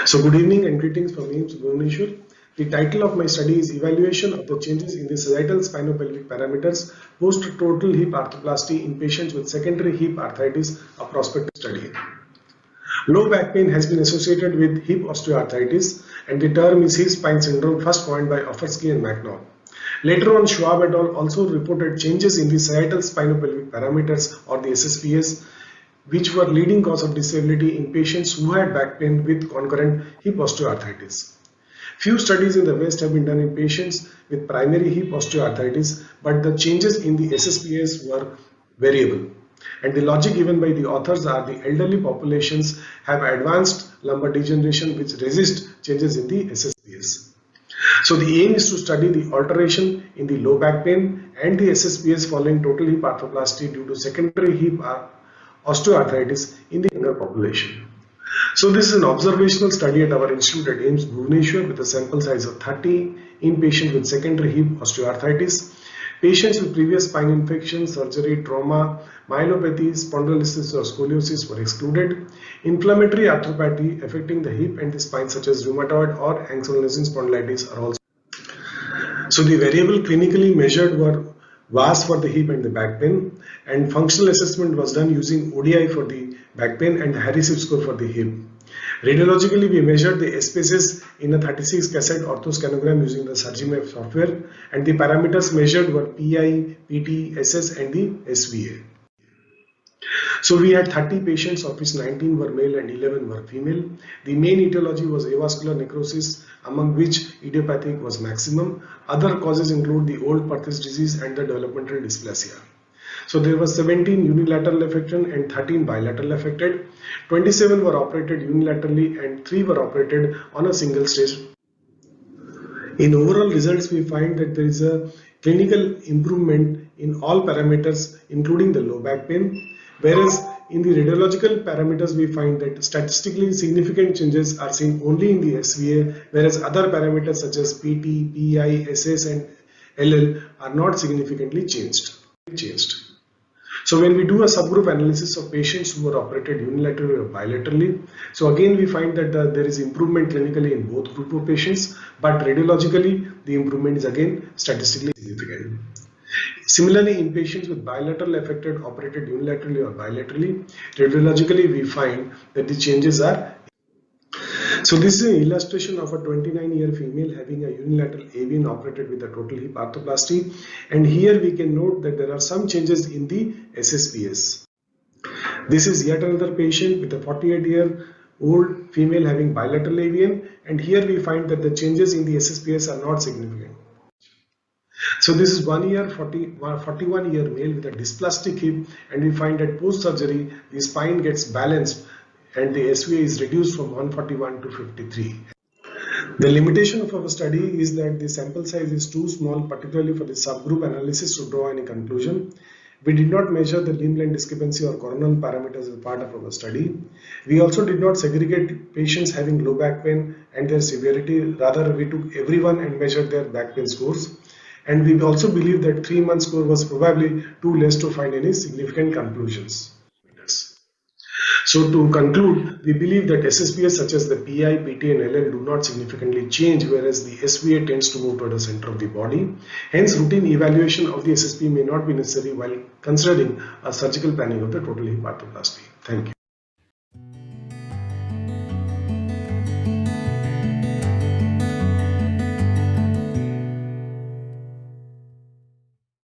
So good evening and greetings from me, Bhuvaneshwar. The title of my study is Evaluation of the Changes in the Sagittal Spinopelvic Parameters Post-Total Hip Arthroplasty in Patients with Secondary Hip Arthritis, a prospective study. Low back pain has been associated with hip osteoarthritis, and the term is hip spine syndrome, first coined by Offersky and McNaught. Later on, Schwab et al. Also reported changes in the sagittal spinopelvic parameters, or the SSPS, which were leading cause of disability in patients who had back pain with concurrent hip osteoarthritis. Few studies in the West have been done in patients with primary hip osteoarthritis, but the changes in the SSPS were variable. And the logic given by the authors are the elderly populations have advanced lumbar degeneration which resist changes in the SSPS. So the aim is to study the alteration in the low back pain and the SSPS following total hip arthroplasty due to secondary hip osteoarthritis in the younger population. So this is an observational study at our institute at AIIMS Bhuvaneshwar with a sample size of 30 in patients with secondary hip osteoarthritis. Patients with previous spine infection, surgery, trauma, myelopathy, spondylolisthesis or scoliosis were excluded. Inflammatory arthropathy affecting the hip and the spine such as rheumatoid or ankylosing spondylitis are also. So the variable clinically measured were VAS for the hip and the back pain, and functional assessment was done using ODI for the back pain and Harris hip score for the hip. Radiologically, we measured the SPSS in a 36 cassette orthoscanogram using the Surgeries software, and the parameters measured were PI, PT, SS and the SVA. So we had 30 patients, of which 19 were male and 11 were female. The main etiology was avascular necrosis, among which idiopathic was maximum. Other causes include the old Perthes disease and the developmental dysplasia. So there were 17 unilateral affected and 13 bilateral affected. 27 were operated unilaterally and 3 were operated on a single stage. In overall results, we find that there is a clinical improvement in all parameters, including the low back pain. Whereas in the radiological parameters, we find that statistically significant changes are seen only in the SVA, whereas other parameters such as PT, PI, SS and LL are not significantly changed. So when we do a subgroup analysis of patients who were operated unilaterally or bilaterally, so again we find that there is improvement clinically in both group of patients, but radiologically the improvement is again statistically significant. Similarly, in patients with bilateral affected operated unilaterally or bilaterally, radiologically we find that the changes are. So this is an illustration of a 29-year female having a unilateral AVN operated with a total hip arthroplasty, and here we can note that there are some changes in the SSPS. This is yet another patient with a 48-year-old female having bilateral AVN, and here we find that the changes in the SSPS are not significant. So this is 41-year male with a dysplastic hip, and we find that post-surgery the spine gets balanced and the SVA is reduced from 141 to 53. The limitation of our study is that the sample size is too small, particularly for the subgroup analysis to draw any conclusion. We did not measure the limb length discrepancy or coronal parameters as part of our study. We also did not segregate patients having low back pain and their severity. Rather, we took everyone and measured their back pain scores. And we also believe that 3-month score was probably too less to find any significant conclusions. So to conclude, we believe that SSPS such as the PI, PT and LL do not significantly change, whereas the SVA tends to move toward the center of the body. Hence, routine evaluation of the SSP may not be necessary while considering a surgical planning of the total hip arthroplasty. Thank you.